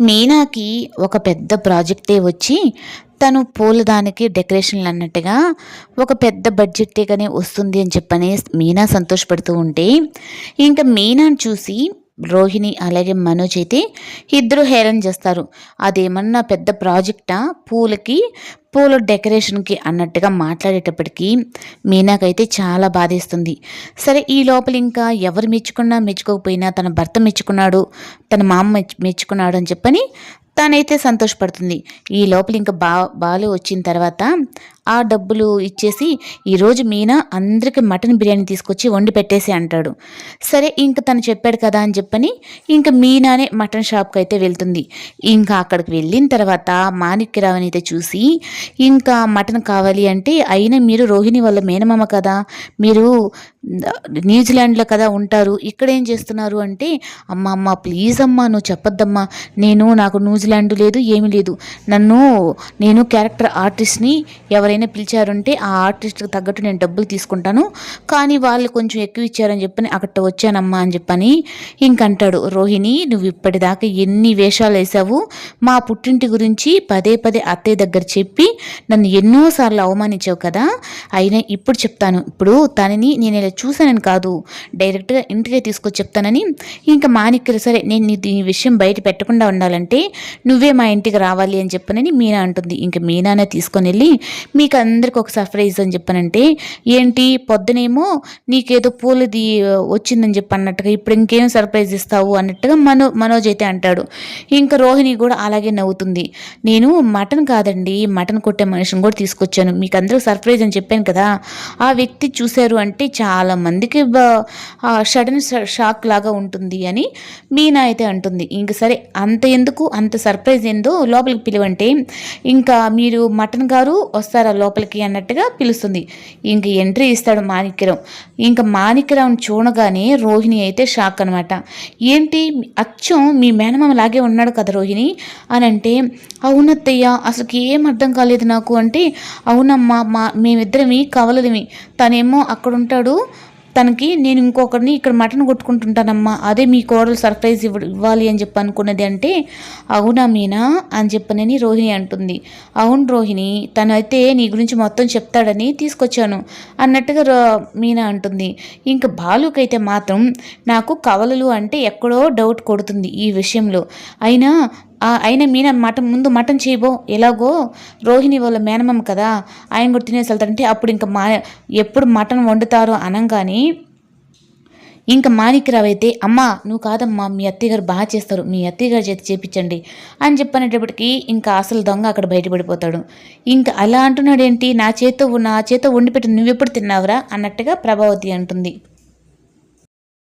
మీనాకి ఒక పెద్ద ప్రాజెక్టే వచ్చి తను పూలదానికి డెకరేషన్లు అన్నట్టుగా ఒక పెద్ద బడ్జెట్గానే వస్తుంది అని చెప్పని మీనా సంతోషపడుతూ ఉంటే ఇంకా మీనాను చూసి రోహిణి అలాగే మనోజ్ అయితే ఇద్దరు హేళన చేస్తారు. అదేమన్నా పెద్ద ప్రాజెక్టా పూల డెకరేషన్కి అన్నట్టుగా మాట్లాడేటప్పటికీ మీనాకైతే చాలా బాధేస్తుంది. సరే ఈ లోపల ఇంకా ఎవరు మెచ్చుకున్నా మెచ్చుకోకపోయినా తన భర్త మెచ్చుకున్నాడు, తన మామ మెచ్చుకున్నాడు అని చెప్పని తనైతే సంతోషపడుతుంది. ఈ లోపల ఇంకా బాలు వచ్చిన తర్వాత ఆ డబ్బులు ఇచ్చేసి ఈరోజు మీనా అందరికి మటన్ బిర్యానీ తీసుకొచ్చి వండి పెట్టేసి అంటాడు. సరే ఇంక తను చెప్పాడు కదా అని చెప్పని ఇంకా మీనానే మటన్ షాప్కి అయితే వెళ్తుంది. ఇంకా అక్కడికి వెళ్ళిన తర్వాత మాణిక్యరావుని అయితే చూసి ఇంకా మటన్ కావాలి అంటే అయినా మీరు రోహిణి వాళ్ళ మేనమామ కదా, మీరు న్యూజిలాండ్లో కదా ఉంటారు, ఇక్కడ ఏం చేస్తున్నారు అంటే అమ్మ ప్లీజ్ అమ్మా నువ్వు చెప్పొద్దమ్మా, నాకు న్యూజిలాండ్ లేదు ఏమీ లేదు, నేను క్యారెక్టర్ ఆర్టిస్ట్ని, ఎవరైనా పిలిచారంటే ఆ ఆర్టిస్ట్కి తగ్గట్టు నేను డబ్బులు తీసుకుంటాను, కానీ వాళ్ళు కొంచెం ఎక్కువ ఇచ్చారని చెప్పని అక్కడ వచ్చానమ్మా అని చెప్పని ఇంకంటాడు. రోహిణి నువ్వు ఇప్పటిదాకా ఎన్ని వేషాలు వేసావు, మా పుట్టింటి గురించి పదే పదే అత్తయ్య దగ్గర చెప్పి నన్ను ఎన్నోసార్లు అవమానించావు కదా, అయినా ఇప్పుడు చెప్తాను, ఇప్పుడు తనని నేను ఇలా చూశానని కాదు డైరెక్ట్గా ఇంటికే తీసుకొచ్చి చెప్తానని ఇంకా మాణిక్యలు సరే నేను ఈ విషయం బయట పెట్టకుండా ఉండాలంటే నువ్వే మా ఇంటికి రావాలి అని చెప్పనని మీనా అంటుంది. ఇంకా మీనానే తీసుకొని వెళ్ళి మీకు అందరికి ఒక సర్ప్రైజ్ అని చెప్పనంటే ఏంటి పొద్దునేమో నీకేదో పూలది వచ్చిందని చెప్పి అన్నట్టుగా ఇప్పుడు ఇంకేం సర్ప్రైజ్ ఇస్తావు అన్నట్టుగా మనోజ్ అయితే అంటాడు. ఇంకా రోహిణి కూడా అలాగే నవ్వుతుంది. నేను మటన్ కాదండి మటన్ కొట్టే మనిషిని కూడా తీసుకొచ్చాను, మీకు అందరూ సర్ప్రైజ్ అని చెప్పాను కదా, ఆ వ్యక్తి చూశారు అంటే చాలా మందికి సడన్ షాక్ లాగా ఉంటుంది అని మీనా అయితే అంటుంది. ఇంక సరే అంత ఎందుకు అంత సర్ప్రైజ్ ఏందో లోపలికి పిలువంటే ఇంకా మీరు మటన్ గారు వస్తారా లోపలికి అన్నట్టుగా పిలుస్తుంది. ఇంక ఎంట్రీ ఇస్తాడు మాణిక్యరావు. ఇంకా మాణిక్యరావుని చూడగానే రోహిణి అయితే షాక్ అనమాట. ఏంటి అచ్చం మీ మేనమామ లాగే ఉన్నాడు కదా రోహిణి అని అంటే అవునత్తయ్య అసలుకి ఏం అర్థం కాలేదు నాకు అంటే అవునమ్మా మేమిద్దరమి కవలదిమి, తనేమో అక్కడ ఉంటాడు, తనకి నేను ఇంకొకరిని ఇక్కడ మటన్ కొట్టుకుంటుంటానమ్మా, అదే మీ కోడలు సర్ప్రైజ్ ఇవ్వాలి అని చెప్పి అనుకున్నది అంటే అవునా మీనా అని చెప్పనని రోహిణి అంటుంది. అవును రోహిణి తనైతే నీ గురించి మొత్తం చెప్తాడని తీసుకొచ్చాను అన్నట్టుగా మీనా అంటుంది. ఇంకా బాలుకైతే మాత్రం నాకు కవలలు అంటే ఎక్కడో డౌట్ కొడుతుంది ఈ విషయంలో. అయినా మీనా ముందు మటన్ చేయబో, ఎలాగో రోహిణి వాళ్ళ మేనమామ కదా ఆయన కూడా తినేసి వెళ్తారంటే అప్పుడు ఇంకా ఎప్పుడు మటన్ వండుతారో అనగానే ఇంకా మాణిక్యరావు అయితే అమ్మా నువ్వు కాదమ్మా మీ అత్తయ్యగారు బాగా చేస్తారు, మీ అత్తయ్యగారు చేతి చేపించండి అని చెప్పనేటప్పటికీ ఇంకా అసలు దొంగ అక్కడ బయటపడిపోతాడు. ఇంకా అలా అంటున్నాడేంటి, నా చేతో వండి పెట్టి నువ్వెప్పుడు తిన్నావురా అన్నట్టుగా ప్రభావతి అంటుంది.